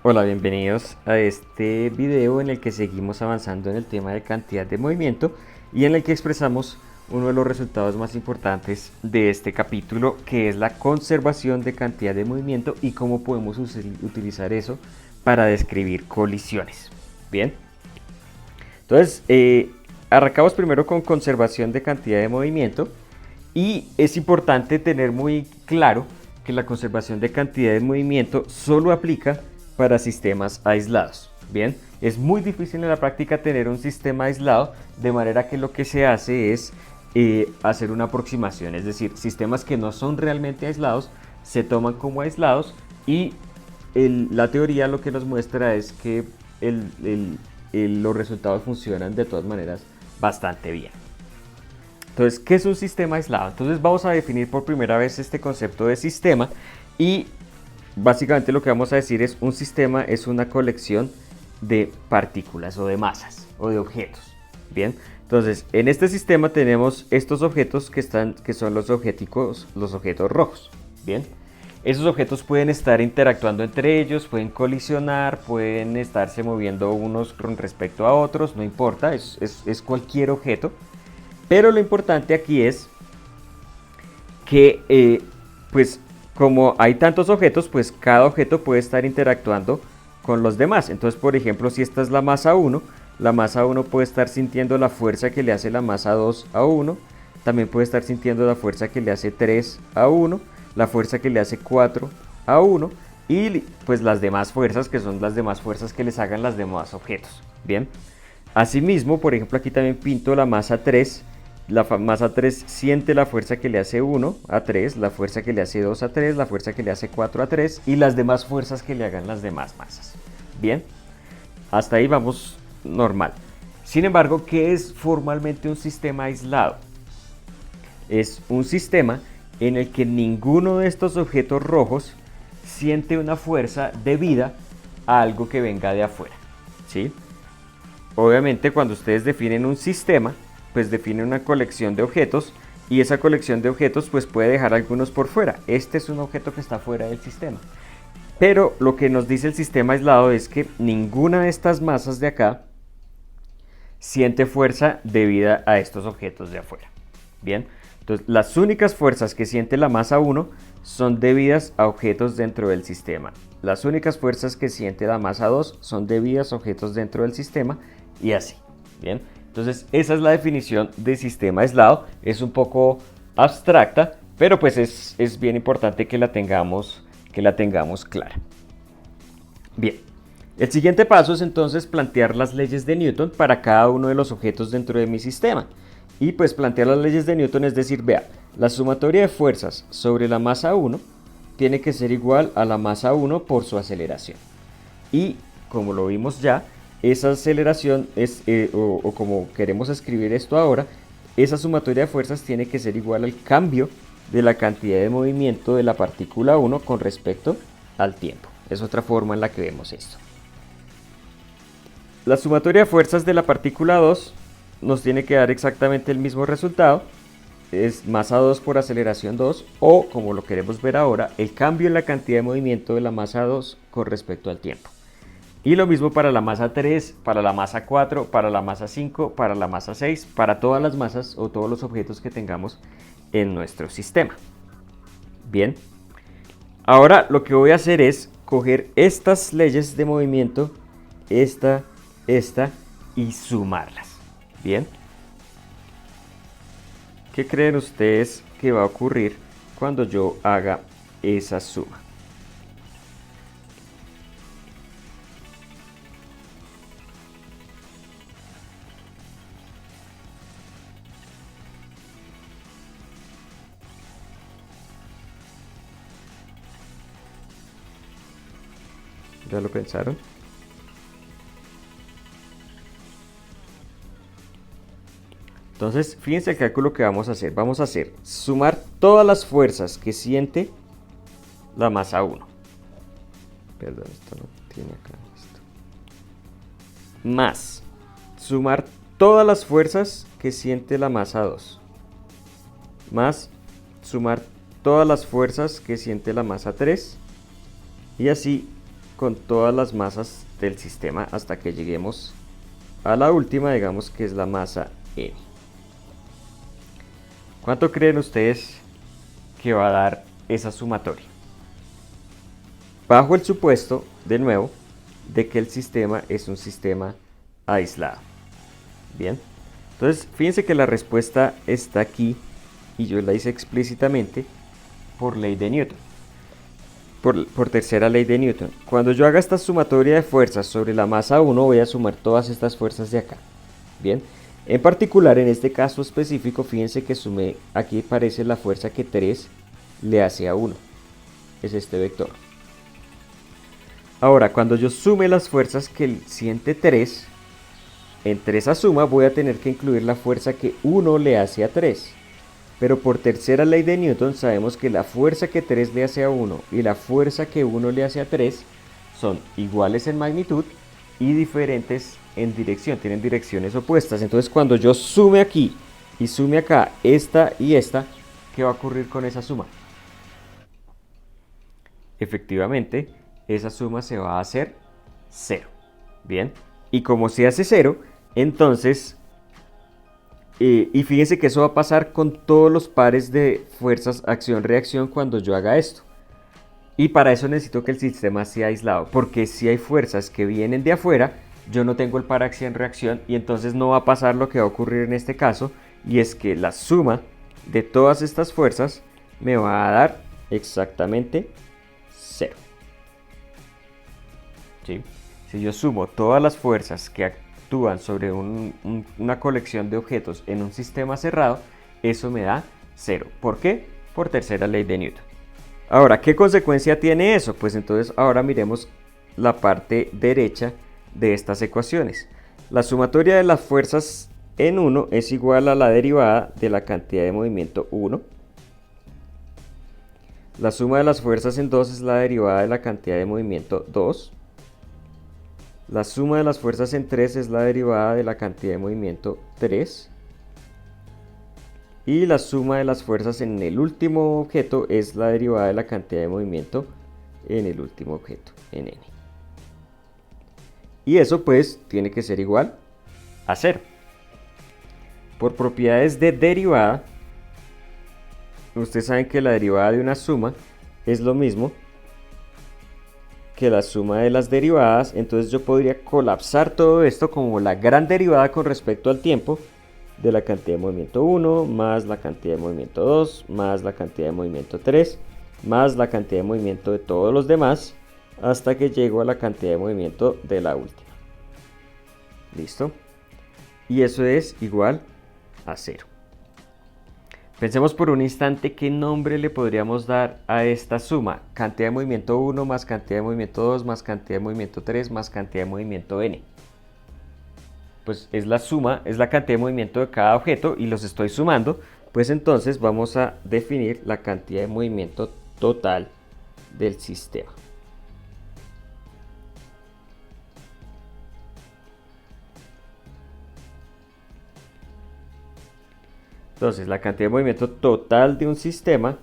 Hola, bienvenidos a este video en el que seguimos avanzando en el tema de cantidad de movimiento y en el que expresamos uno de los resultados más importantes de este capítulo, que es la conservación de cantidad de movimiento y cómo podemos utilizar eso para describir colisiones. Bien, entonces arrancamos primero con conservación de cantidad de movimiento y es importante tener muy claro que la conservación de cantidad de movimiento solo aplica para sistemas aislados. Bien, es muy difícil en la práctica tener un sistema aislado, de manera que lo que se hace es hacer una aproximación, es decir, sistemas que no son realmente aislados se toman como aislados y la teoría lo que nos muestra es que los resultados funcionan de todas maneras bastante bien. Entonces, ¿qué es un sistema aislado? Entonces vamos a definir por primera vez este concepto de sistema y básicamente lo que vamos a decir es un sistema es una colección de partículas o de masas o de objetos. Bien, entonces en este sistema tenemos estos objetos que son los objetos rojos. Bien, esos objetos pueden estar interactuando entre ellos, pueden colisionar, pueden estarse moviendo unos con respecto a otros, no importa, es cualquier objeto. Pero lo importante aquí es que, pues, como hay tantos objetos, pues cada objeto puede estar interactuando con los demás. Entonces, por ejemplo, si esta es la masa 1, la masa 1 puede estar sintiendo la fuerza que le hace la masa 2 a 1. También puede estar sintiendo la fuerza que le hace 3 a 1, la fuerza que le hace 4 a 1 y pues las demás fuerzas, que son las demás fuerzas que les hagan las demás objetos. Bien. Asimismo, por ejemplo, aquí también pinto la masa 3. La masa 3 siente la fuerza que le hace 1 a 3, la fuerza que le hace 2 a 3, la fuerza que le hace 4 a 3 y las demás fuerzas que le hagan las demás masas. Bien, hasta ahí vamos normal. Sin embargo, ¿qué es formalmente un sistema aislado? Es un sistema en el que ninguno de estos objetos rojos siente una fuerza debida a algo que venga de afuera. ¿Sí? Obviamente, cuando ustedes definen un sistema, pues define una colección de objetos y esa colección de objetos pues puede dejar algunos por fuera. Este es un objeto que está fuera del sistema. Pero lo que nos dice el sistema aislado es que ninguna de estas masas de acá siente fuerza debida a estos objetos de afuera. Bien, entonces las únicas fuerzas que siente la masa 1 son debidas a objetos dentro del sistema. Las únicas fuerzas que siente la masa 2 son debidas a objetos dentro del sistema y así. Bien. Entonces esa es la definición de sistema aislado, es un poco abstracta, pero pues es bien importante que la tengamos clara. Bien, el siguiente paso es entonces plantear las leyes de Newton para cada uno de los objetos dentro de mi sistema. Y pues plantear las leyes de Newton es decir, vea, la sumatoria de fuerzas sobre la masa 1 tiene que ser igual a la masa 1 por su aceleración. Y como lo vimos ya, esa aceleración es, o como queremos escribir esto ahora, esa sumatoria de fuerzas tiene que ser igual al cambio de la cantidad de movimiento de la partícula 1 con respecto al tiempo. Es otra forma en la que vemos esto. La sumatoria de fuerzas de la partícula 2 nos tiene que dar exactamente el mismo resultado. Es masa 2 por aceleración 2 o, como lo queremos ver ahora, el cambio en la cantidad de movimiento de la masa 2 con respecto al tiempo. Y lo mismo para la masa 3, para la masa 4, para la masa 5, para la masa 6, para todas las masas o todos los objetos que tengamos en nuestro sistema. Bien, ahora lo que voy a hacer es coger estas leyes de movimiento, esta y sumarlas. Bien, ¿qué creen ustedes que va a ocurrir cuando yo haga esa suma? ¿Ya lo pensaron? Entonces, fíjense el cálculo que vamos a hacer. Vamos a hacer sumar todas las fuerzas que siente la masa 1. Perdón, esto no tiene acá esto. Más sumar todas las fuerzas que siente la masa 2. Más sumar todas las fuerzas que siente la masa 3. Y así con todas las masas del sistema hasta que lleguemos a la última, digamos que es la masa n. ¿Cuánto creen ustedes que va a dar esa sumatoria? Bajo el supuesto, de nuevo, de que el sistema es un sistema aislado. Bien, entonces fíjense que la respuesta está aquí y yo la hice explícitamente por ley de Newton, por tercera ley de Newton. Cuando yo haga esta sumatoria de fuerzas sobre la masa 1, voy a sumar todas estas fuerzas de acá. Bien, en particular en este caso específico, fíjense que sumé, aquí parece la fuerza que 3 le hace a 1, es este vector. Ahora, cuando yo sume las fuerzas que siente 3, entre esa suma voy a tener que incluir la fuerza que 1 le hace a 3. Pero por tercera ley de Newton sabemos que la fuerza que 3 le hace a 1 y la fuerza que 1 le hace a 3 son iguales en magnitud y diferentes en dirección, tienen direcciones opuestas. Entonces cuando yo sume aquí y sume acá esta y esta, ¿qué va a ocurrir con esa suma? Efectivamente, esa suma se va a hacer 0. Bien, y como se hace 0, entonces, y fíjense que eso va a pasar con todos los pares de fuerzas acción-reacción cuando yo haga esto. Y para eso necesito que el sistema sea aislado, porque si hay fuerzas que vienen de afuera, yo no tengo el par acción-reacción y entonces no va a pasar lo que va a ocurrir en este caso, y es que la suma de todas estas fuerzas me va a dar exactamente 0. ¿Sí? Si yo sumo todas las fuerzas que actúan sobre una colección de objetos en un sistema cerrado, eso me da 0. ¿Por qué? Por tercera ley de Newton. Ahora, ¿qué consecuencia tiene eso? Pues entonces ahora miremos la parte derecha de estas ecuaciones. La sumatoria de las fuerzas en 1 es igual a la derivada de la cantidad de movimiento 1. La suma de las fuerzas en 2 es la derivada de la cantidad de movimiento 2. La suma de las fuerzas en 3 es la derivada de la cantidad de movimiento 3. Y la suma de las fuerzas en el último objeto es la derivada de la cantidad de movimiento en el último objeto, en n. Y eso pues tiene que ser igual a 0. Por propiedades de derivada, ustedes saben que la derivada de una suma es lo mismo que la suma de las derivadas, entonces yo podría colapsar todo esto como la gran derivada con respecto al tiempo de la cantidad de movimiento 1 más la cantidad de movimiento 2 más la cantidad de movimiento 3 más la cantidad de movimiento de todos los demás hasta que llego a la cantidad de movimiento de la última. ¿Listo? Y eso es igual a 0. Pensemos por un instante qué nombre le podríamos dar a esta suma. Cantidad de movimiento 1 más cantidad de movimiento 2 más cantidad de movimiento 3 más cantidad de movimiento n. Pues es la suma, es la cantidad de movimiento de cada objeto y los estoy sumando. Pues entonces vamos a definir la cantidad de movimiento total del sistema. Entonces, la cantidad de movimiento total de un sistema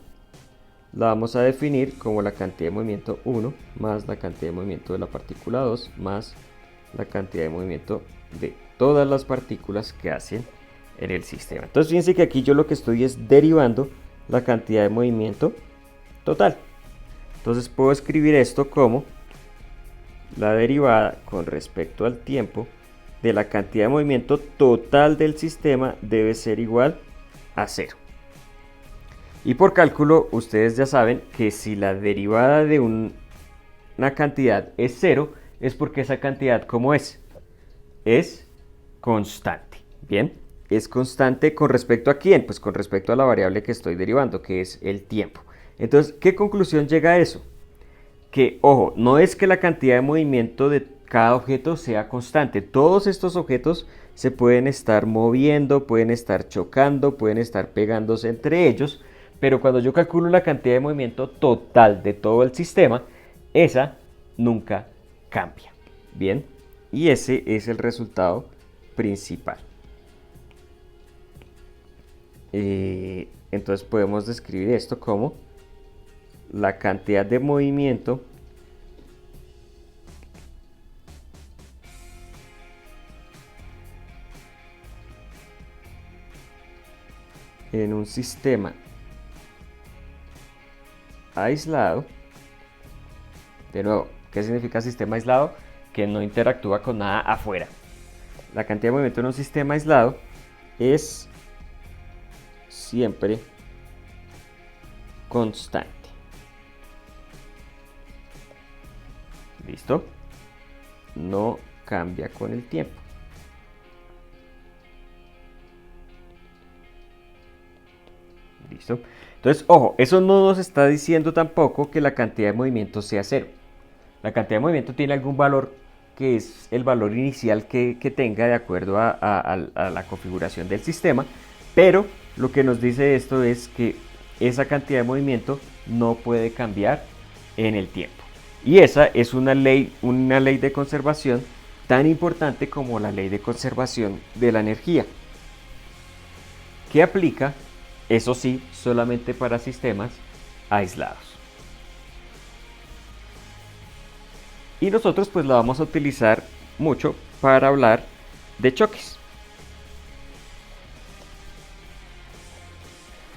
la vamos a definir como la cantidad de movimiento 1 más la cantidad de movimiento de la partícula 2 más la cantidad de movimiento de todas las partículas que hacen en el sistema. Entonces, fíjense que aquí yo lo que estoy es derivando la cantidad de movimiento total. Entonces, puedo escribir esto como la derivada con respecto al tiempo de la cantidad de movimiento total del sistema debe ser igual a 0. Y por cálculo, ustedes ya saben que si la derivada de una cantidad es 0, es porque esa cantidad, ¿cómo es? Es constante. Bien, es constante con respecto a quién? Pues con respecto a la variable que estoy derivando, que es el tiempo. Entonces, ¿qué conclusión llega a eso? Que, ojo, no es que la cantidad de movimiento de cada objeto sea constante. Todos estos objetos se pueden estar moviendo, pueden estar chocando, pueden estar pegándose entre ellos, pero cuando yo calculo la cantidad de movimiento total de todo el sistema, esa nunca cambia. Bien, y ese es el resultado principal. Entonces podemos describir esto como la cantidad de movimiento en un sistema aislado, de nuevo, ¿qué significa sistema aislado? Que no interactúa con nada afuera. La cantidad de movimiento en un sistema aislado es siempre constante. ¿Listo? No cambia con el tiempo. ¿Listo? Entonces, ojo, eso no nos está diciendo tampoco que la cantidad de movimiento sea cero. La cantidad de movimiento tiene algún valor que es el valor inicial que tenga de acuerdo a la configuración del sistema, pero lo que nos dice esto es que esa cantidad de movimiento no puede cambiar en el tiempo. Y esa es una ley de conservación tan importante como la ley de conservación de la energía, que aplica, eso sí, solamente para sistemas aislados. Y nosotros pues la vamos a utilizar mucho para hablar de choques,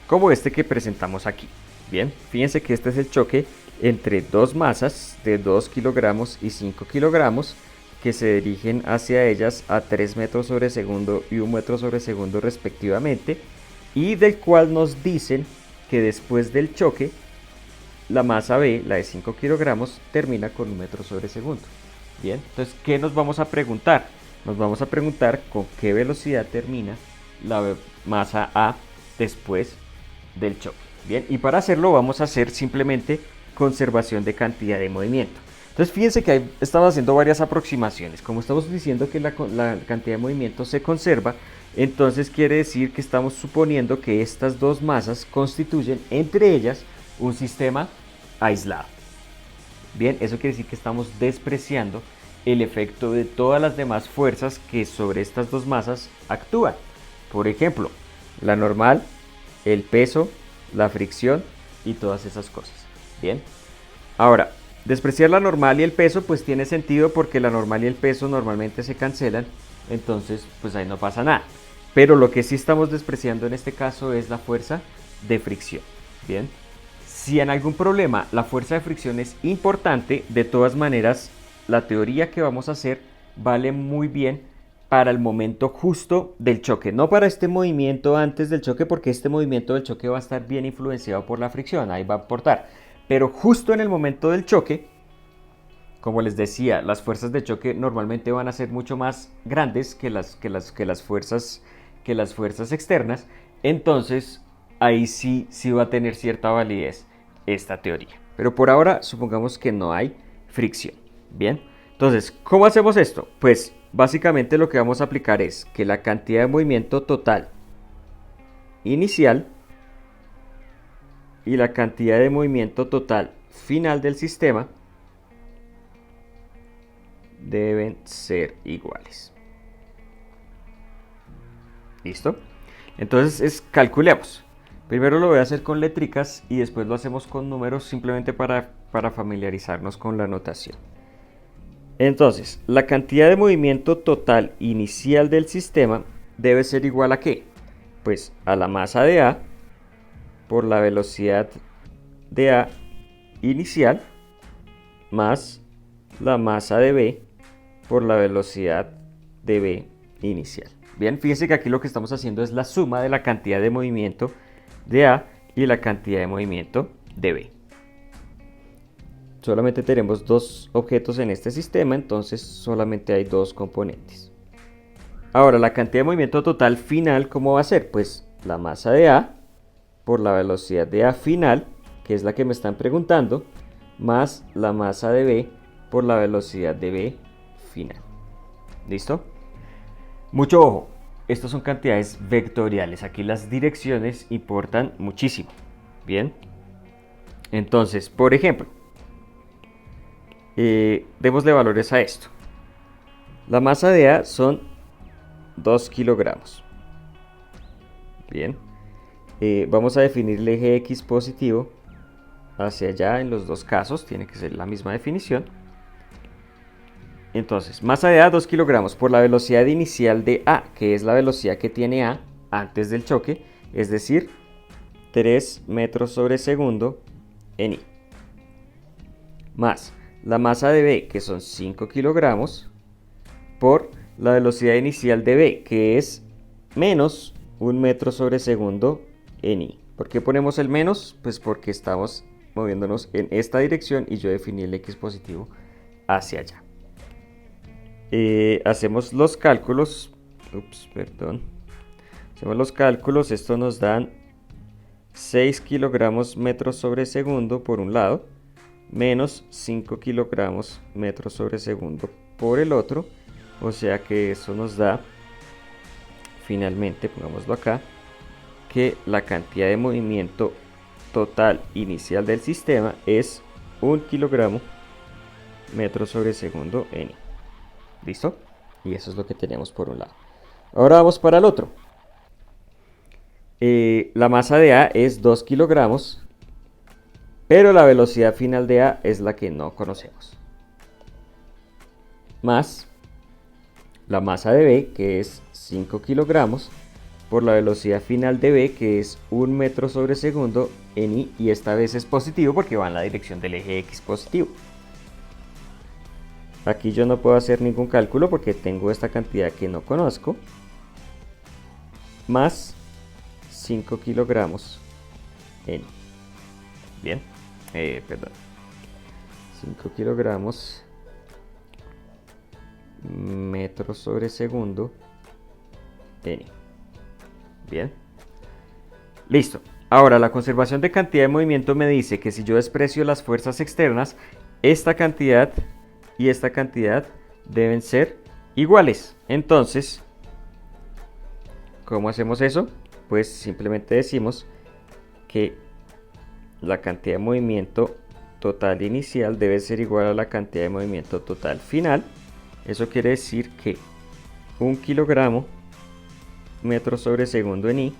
como este que presentamos aquí. Bien, fíjense que este es el choque entre dos masas de 2 kilogramos y 5 kilogramos que se dirigen hacia ellas a 3 metros sobre segundo y 1 metro sobre segundo respectivamente, y del cual nos dicen que después del choque la masa B, la de 5 kilogramos, termina con 1 metro sobre segundo. Bien, entonces, ¿qué nos vamos a preguntar? Nos vamos a preguntar con qué velocidad termina la masa A después del choque. Bien, y para hacerlo vamos a hacer simplemente conservación de cantidad de movimiento. Entonces, fíjense que estamos haciendo varias aproximaciones. Como estamos diciendo que la cantidad de movimiento se conserva, entonces quiere decir que estamos suponiendo que estas dos masas constituyen entre ellas un sistema aislado. Bien, eso quiere decir que estamos despreciando el efecto de todas las demás fuerzas que sobre estas dos masas actúan. Por ejemplo, la normal, el peso, la fricción y todas esas cosas. Bien, ahora, despreciar la normal y el peso pues tiene sentido porque la normal y el peso normalmente se cancelan, entonces pues ahí no pasa nada. Pero lo que sí estamos despreciando en este caso es la fuerza de fricción. Bien, si en algún problema la fuerza de fricción es importante, de todas maneras la teoría que vamos a hacer vale muy bien para el momento justo del choque, no para este movimiento antes del choque, porque este movimiento del choque va a estar bien influenciado por la fricción, ahí va a aportar, pero justo en el momento del choque, como les decía, las fuerzas de choque normalmente van a ser mucho más grandes que las fuerzas externas, entonces ahí sí va a tener cierta validez esta teoría. Pero por ahora supongamos que no hay fricción. Bien, entonces, ¿cómo hacemos esto? Pues básicamente lo que vamos a aplicar es que la cantidad de movimiento total inicial y la cantidad de movimiento total final del sistema deben ser iguales. ¿Listo? Entonces calculemos. Primero lo voy a hacer con letricas y después lo hacemos con números simplemente para familiarizarnos con la notación. Entonces, la cantidad de movimiento total inicial del sistema debe ser igual a ¿qué? Pues a la masa de A por la velocidad de A inicial más la masa de B por la velocidad de B inicial. Bien, fíjense que aquí lo que estamos haciendo es la suma de la cantidad de movimiento de A y la cantidad de movimiento de B. Solamente tenemos dos objetos en este sistema, entonces solamente hay dos componentes. Ahora, la cantidad de movimiento total final, ¿cómo va a ser? Pues la masa de A por la velocidad de A final, que es la que me están preguntando, más la masa de B por la velocidad de B final. ¿Listo? Mucho ojo, estas son cantidades vectoriales, aquí las direcciones importan muchísimo. Bien, entonces, por ejemplo, démosle valores a esto. La masa de A son 2 kilogramos. Bien, vamos a definir el eje X positivo hacia allá en los dos casos, tiene que ser la misma definición. Entonces, masa de A 2 kilogramos por la velocidad inicial de A, que es la velocidad que tiene A antes del choque, es decir, 3 metros sobre segundo en I. Más la masa de B, que son 5 kilogramos, por la velocidad inicial de B, que es menos 1 metro sobre segundo en I. ¿Por qué ponemos el menos? Pues porque estamos moviéndonos en esta dirección y yo definí el X positivo hacia allá. Hacemos los cálculos. Hacemos los cálculos. Esto nos dan 6 kilogramos metros sobre segundo por un lado, menos 5 kilogramos metros sobre segundo por el otro. O sea que eso nos da, finalmente, pongámoslo acá, que la cantidad de movimiento total inicial del sistema es 1 kilogramo metro sobre segundo en I. ¿Listo? Y eso es lo que tenemos por un lado. Ahora vamos para el otro. La masa de A es 2 kilogramos, pero la velocidad final de A es la que no conocemos. Más la masa de B, que es 5 kilogramos, por la velocidad final de B, que es 1 metro sobre segundo en I, y esta vez es positivo porque va en la dirección del eje X positivo. Aquí yo no puedo hacer ningún cálculo porque tengo esta cantidad que no conozco, más 5 kilogramos en I. Bien, 5 kilogramos metros sobre segundo en I. Bien, listo. Ahora la conservación de cantidad de movimiento me dice que si yo desprecio las fuerzas externas, esta cantidad y esta cantidad deben ser iguales. Entonces, ¿cómo hacemos eso? Pues simplemente decimos que la cantidad de movimiento total inicial debe ser igual a la cantidad de movimiento total final. Eso quiere decir que 1 kilogramo metro sobre segundo en I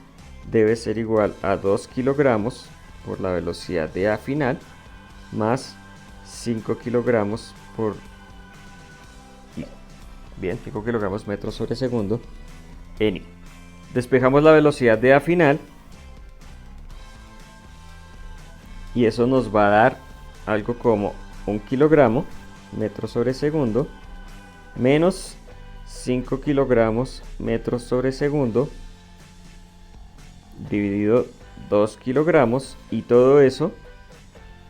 debe ser igual a 2 kilogramos por la velocidad de A final más 5 kilogramos por I. Bien, 5 kilogramos metros sobre segundo en I. Despejamos la velocidad de A final y eso nos va a dar algo como 1 kilogramo metro sobre segundo menos 5 kilogramos metros sobre segundo dividido 2 kilogramos, y todo eso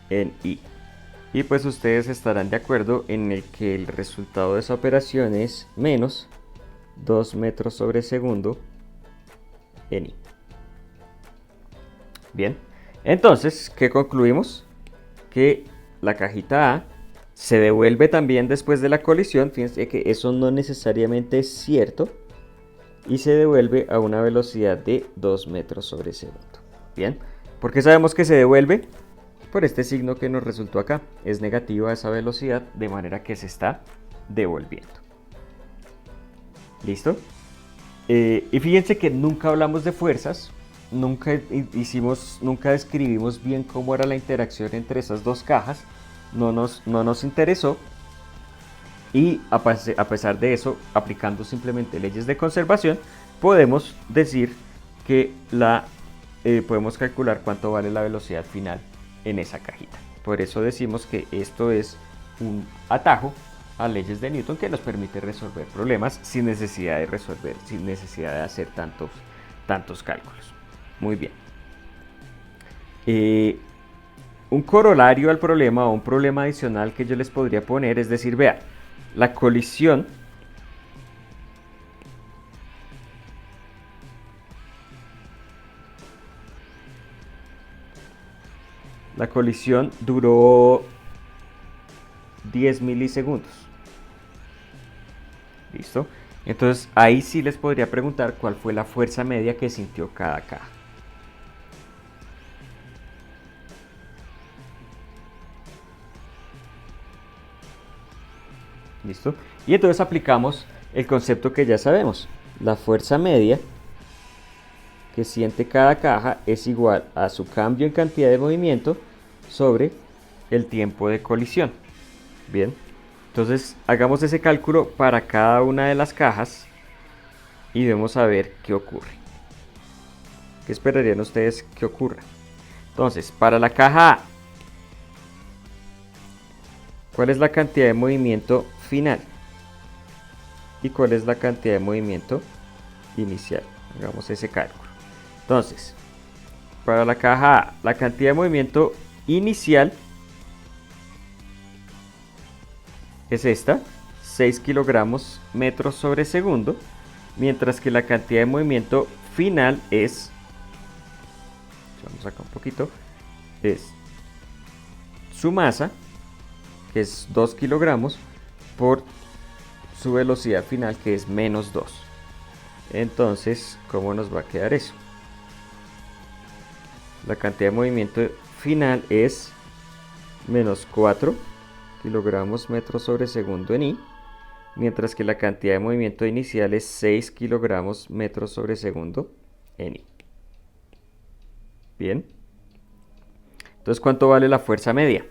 en I. Y pues ustedes estarán de acuerdo en el que el resultado de esa operación es menos 2 metros sobre segundo en I. Bien, entonces, ¿qué concluimos? Que la cajita A se devuelve también después de la colisión. Fíjense que eso no necesariamente es cierto, y se devuelve a una velocidad de 2 metros sobre segundo. Bien, ¿por qué sabemos que se devuelve? Por este signo que nos resultó acá, es negativa esa velocidad, de manera que se está devolviendo. ¿Listo? Y fíjense que nunca hablamos de fuerzas, nunca describimos bien cómo era la interacción entre esas dos cajas. No nos interesó, y a pesar de eso, aplicando simplemente leyes de conservación, podemos decir que podemos calcular cuánto vale la velocidad final en esa cajita. Por eso decimos que esto es un atajo a leyes de Newton que nos permite resolver problemas sin necesidad de hacer tantos cálculos. Muy bien. Un corolario al problema, o un problema adicional que yo les podría poner, es decir, vean, la colisión duró 10 milisegundos. ¿Listo? Entonces ahí sí les podría preguntar cuál fue la fuerza media que sintió cada caja. ¿Listo? Y entonces aplicamos el concepto que ya sabemos. La fuerza media que siente cada caja es igual a su cambio en cantidad de movimiento sobre el tiempo de colisión. Bien, entonces hagamos ese cálculo para cada una de las cajas y vamos a ver qué ocurre. ¿Qué esperarían ustedes que ocurra? Entonces, para la caja A, ¿cuál es la cantidad de movimiento final? ¿Y cuál es la cantidad de movimiento inicial? Hagamos ese cálculo. Entonces, para la caja A, la cantidad de movimiento inicial es esta, 6 kilogramos metros sobre segundo, mientras que la cantidad de movimiento final es, vamos acá un poquito, es su masa, que es 2 kilogramos, por su velocidad final, que es menos 2. Entonces, ¿cómo nos va a quedar eso? La cantidad de movimiento final es menos 4 kilogramos metros sobre segundo en I, mientras que la cantidad de movimiento inicial es 6 kilogramos metros sobre segundo en I. Bien. Entonces, ¿cuánto vale la fuerza media?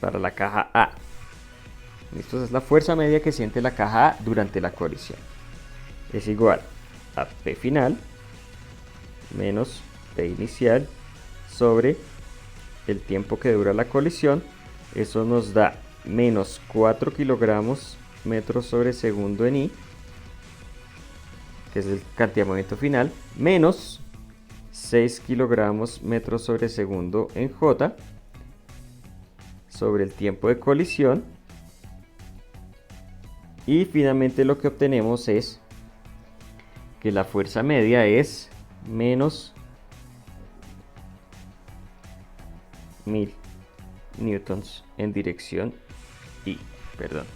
Para la caja A. Esto es la fuerza media que siente la caja A durante la colisión. Es igual a P final menos P inicial sobre el tiempo que dura la colisión. Eso nos da menos 4 kilogramos metros sobre segundo en I, que es la cantidad de movimiento final, menos 6 kilogramos metros sobre segundo en J, sobre el tiempo de colisión. Y finalmente lo que obtenemos es que la fuerza media es menos 1000 newtons en dirección I. Perdón.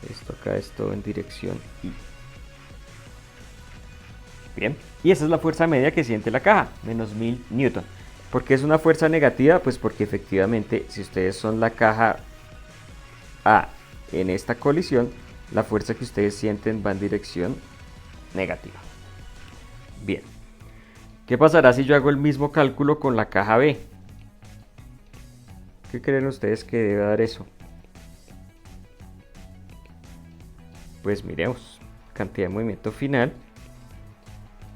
Esto acá es todo en dirección I. Bien. Y esa es la fuerza media que siente la caja, menos 1000 newton. ¿Por qué es una fuerza negativa? Pues porque efectivamente, si ustedes son la caja A en esta colisión, la fuerza que ustedes sienten va en dirección negativa. Bien. ¿Qué pasará si yo hago el mismo cálculo con la caja B? ¿Qué creen ustedes que debe dar eso? Pues miremos. Cantidad de movimiento final,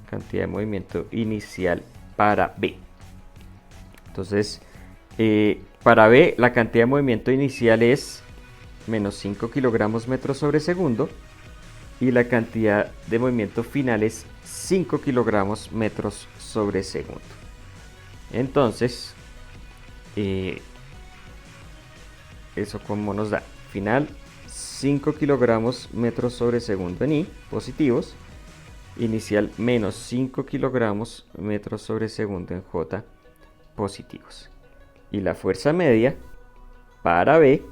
cantidad de movimiento inicial para B. Entonces, para B, la cantidad de movimiento inicial es menos 5 kilogramos metros sobre segundo y la cantidad de movimiento final es 5 kilogramos metros sobre segundo. Entonces, eso como nos da final 5 kilogramos metros sobre segundo en I positivos, inicial menos 5 kilogramos metros sobre segundo en J positivos. Y la fuerza media para B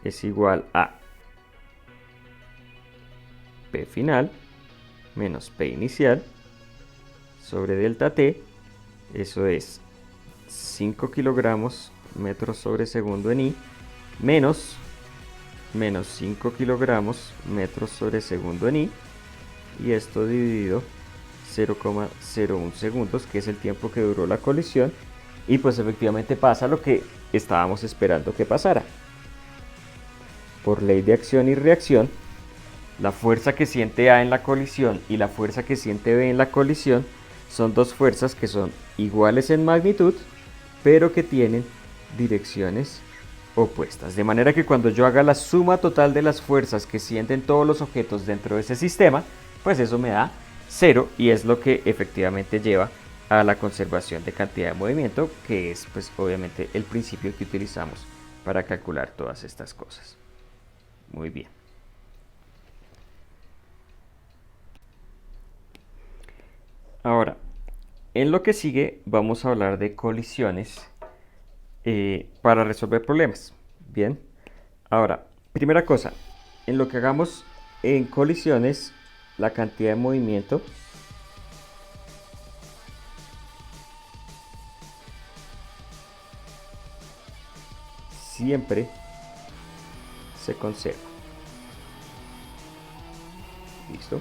es igual a P final menos P inicial sobre delta T. Eso es 5 kilogramos metros sobre segundo en I menos 5 kilogramos metros sobre segundo en I, y esto dividido 0,01 segundos, que es el tiempo que duró la colisión. Y pues efectivamente pasa lo que estábamos esperando que pasara. Por ley de acción y reacción, la fuerza que siente A en la colisión y la fuerza que siente B en la colisión son dos fuerzas que son iguales en magnitud, pero que tienen direcciones opuestas. De manera que cuando yo haga la suma total de las fuerzas que sienten todos los objetos dentro de ese sistema, pues eso me da 0, y es lo que efectivamente lleva a la conservación de cantidad de movimiento, que es pues obviamente el principio que utilizamos para calcular todas estas cosas. Muy bien. Ahora, en lo que sigue vamos a hablar de colisiones para resolver problemas. Bien. Ahora, primera cosa, en lo que hagamos en colisiones, la cantidad de movimiento siempre se conserva. ¿Listo?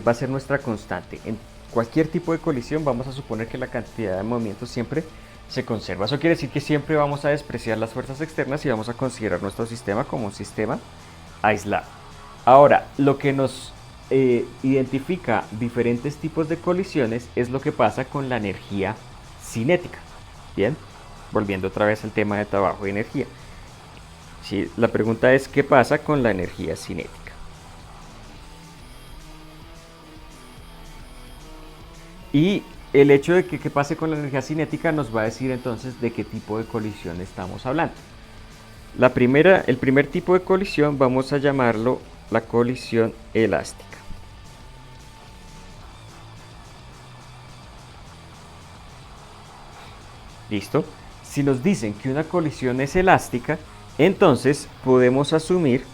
Va a ser nuestra constante. En cualquier tipo de colisión vamos a suponer que la cantidad de movimiento siempre se conserva. Eso quiere decir que siempre vamos a despreciar las fuerzas externas y vamos a considerar nuestro sistema como un sistema aislado. Ahora, lo que nos identifica diferentes tipos de colisiones es lo que pasa con la energía cinética. Bien, volviendo otra vez al tema de trabajo y energía. Sí, la pregunta es, ¿qué pasa con la energía cinética? Y el hecho de que pase con la energía cinética nos va a decir entonces de qué tipo de colisión estamos hablando. El primer tipo de colisión vamos a llamarlo la colisión elástica. ¿Listo? Si nos dicen que una colisión es elástica, entonces podemos asumir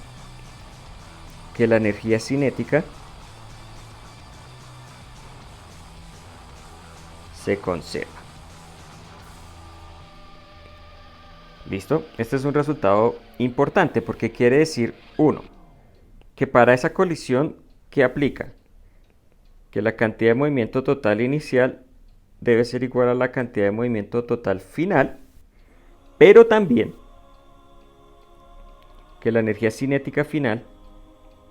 que la energía cinética se conserva. ¿Listo? Este es un resultado importante porque quiere decir, uno, que para esa colisión, ¿qué aplica? Que la cantidad de movimiento total inicial debe ser igual a la cantidad de movimiento total final, pero también que la energía cinética final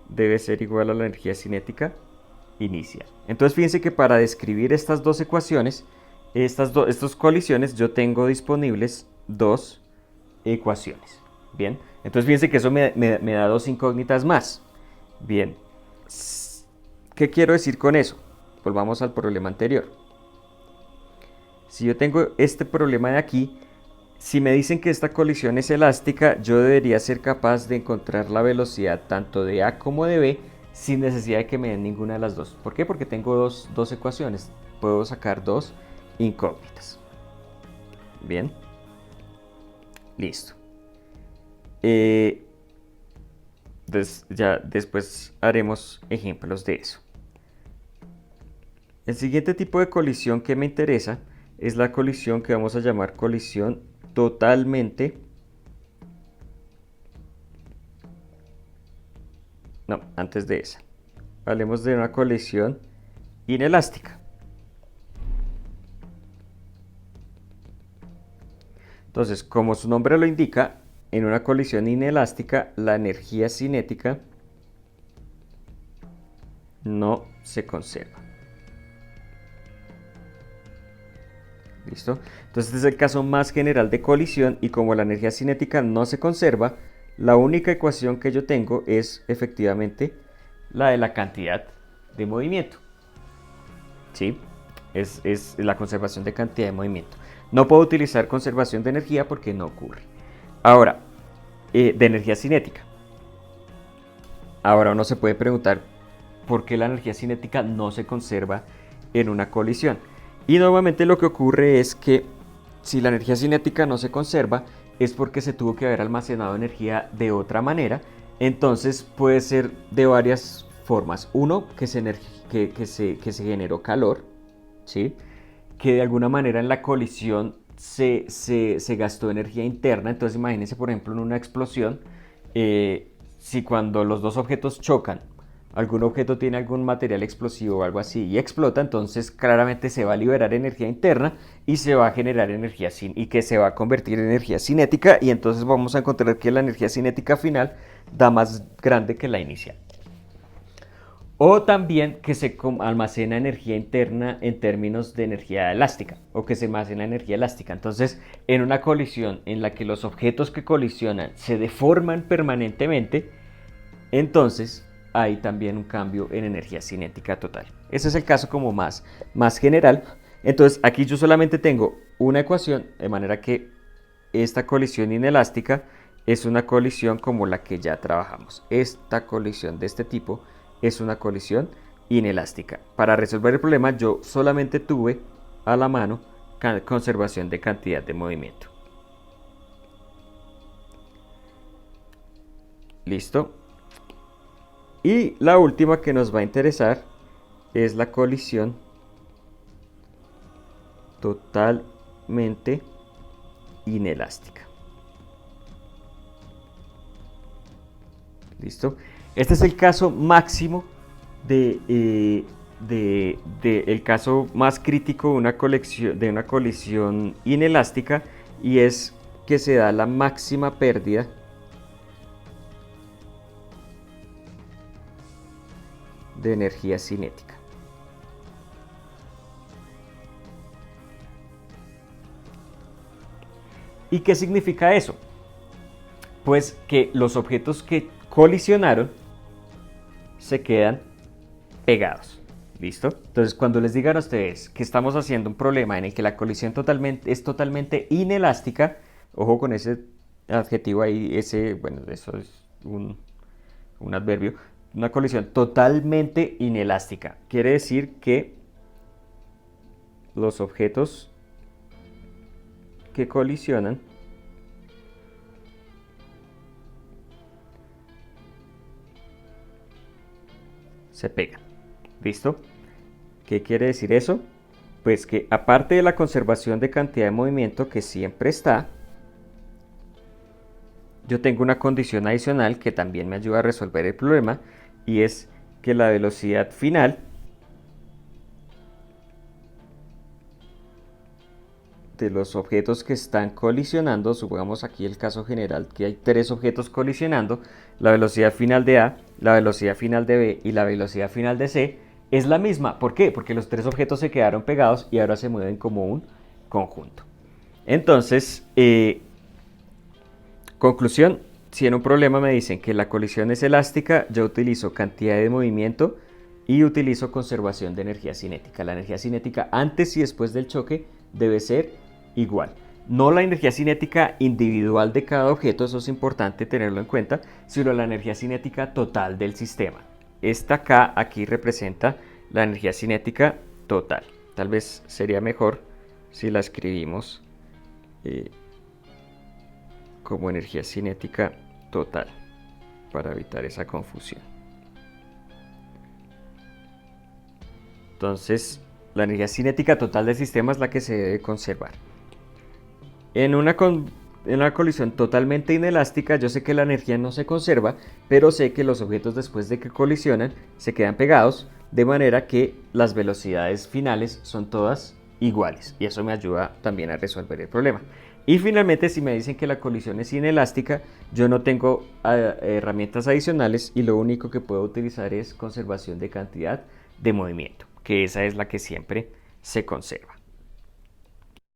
debe ser igual a la energía cinética inicial. Entonces fíjense que para describir estas dos ecuaciones, estas colisiones, yo tengo disponibles dos ecuaciones. Bien, entonces fíjense que eso me da dos incógnitas más. Bien, ¿qué quiero decir con eso? Volvamos al problema anterior. Si yo tengo este problema de aquí, si me dicen que esta colisión es elástica, yo debería ser capaz de encontrar la velocidad tanto de A como de B sin necesidad de que me den ninguna de las dos. ¿Por qué? Porque tengo dos ecuaciones. Puedo sacar dos incógnitas. Bien. Listo. Ya después haremos ejemplos de eso. El siguiente tipo de colisión que me interesa es la colisión que vamos a llamar colisión totalmente... No, antes de esa. Hablemos de una colisión inelástica. Entonces, como su nombre lo indica, en una colisión inelástica, la energía cinética no se conserva. ¿Listo? Entonces, este es el caso más general de colisión y como la energía cinética no se conserva, la única ecuación que yo tengo es efectivamente la de la cantidad de movimiento. ¿Sí? Es la conservación de cantidad de movimiento. No puedo utilizar conservación de energía porque no ocurre. Ahora, de energía cinética. Ahora uno se puede preguntar por qué la energía cinética no se conserva en una colisión. Y normalmente lo que ocurre es que si la energía cinética no se conserva es porque se tuvo que haber almacenado energía de otra manera. Entonces puede ser de varias formas. Uno, que se generó calor, ¿sí? Que de alguna manera en la colisión se gastó energía interna. Entonces imagínense, por ejemplo, en una explosión, si cuando los dos objetos chocan, algún objeto tiene algún material explosivo o algo así y explota, entonces claramente se va a liberar energía interna y se va a generar energía y que se va a convertir en energía cinética, y entonces vamos a encontrar que la energía cinética final da más grande que la inicial. O también que se almacena energía interna en términos de energía elástica, o que se almacena energía elástica. Entonces, en una colisión en la que los objetos que colisionan se deforman permanentemente, entonces hay también un cambio en energía cinética total. Ese es el caso como más general. Entonces, aquí yo solamente tengo una ecuación, de manera que esta colisión inelástica es una colisión como la que ya trabajamos. Esta colisión de este tipo es una colisión inelástica. Para resolver el problema yo solamente tuve a la mano conservación de cantidad de movimiento. Listo. Y la última que nos va a interesar es la colisión totalmente inelástica. ¿Listo? Este es el caso máximo de el caso más crítico de una colisión inelástica, y es que se da la máxima pérdida de energía cinética. ¿Y qué significa eso? Pues que los objetos que colisionaron se quedan pegados. ¿Listo? Entonces, cuando les digan a ustedes que estamos haciendo un problema en el que la colisión es totalmente inelástica, ojo con ese adjetivo ahí, bueno, eso es un adverbio, una colisión totalmente inelástica. Quiere decir que los objetos que colisionan se pegan. ¿Listo? ¿Qué quiere decir eso? Pues que aparte de la conservación de cantidad de movimiento que siempre está, yo tengo una condición adicional que también me ayuda a resolver el problema, y es que la velocidad final de los objetos que están colisionando, supongamos aquí el caso general que hay 3 objetos colisionando, la velocidad final de A, la velocidad final de B y la velocidad final de C es la misma. ¿Por qué? Porque los 3 objetos se quedaron pegados y ahora se mueven como un conjunto. Entonces, conclusión, si en un problema me dicen que la colisión es elástica, yo utilizo cantidad de movimiento y utilizo conservación de energía cinética. La energía cinética antes y después del choque debe ser igual. No la energía cinética individual de cada objeto, eso es importante tenerlo en cuenta, sino la energía cinética total del sistema. Esta K aquí representa la energía cinética total. Tal vez sería mejor si la escribimos como energía cinética total para evitar esa confusión. Entonces, la energía cinética total del sistema es la que se debe conservar. En una colisión totalmente inelástica, yo sé que la energía no se conserva, pero sé que los objetos después de que colisionan se quedan pegados, de manera que las velocidades finales son todas iguales, y eso me ayuda también a resolver el problema. Y finalmente, si me dicen que la colisión es inelástica, yo no tengo herramientas adicionales y lo único que puedo utilizar es conservación de cantidad de movimiento, que esa es la que siempre se conserva.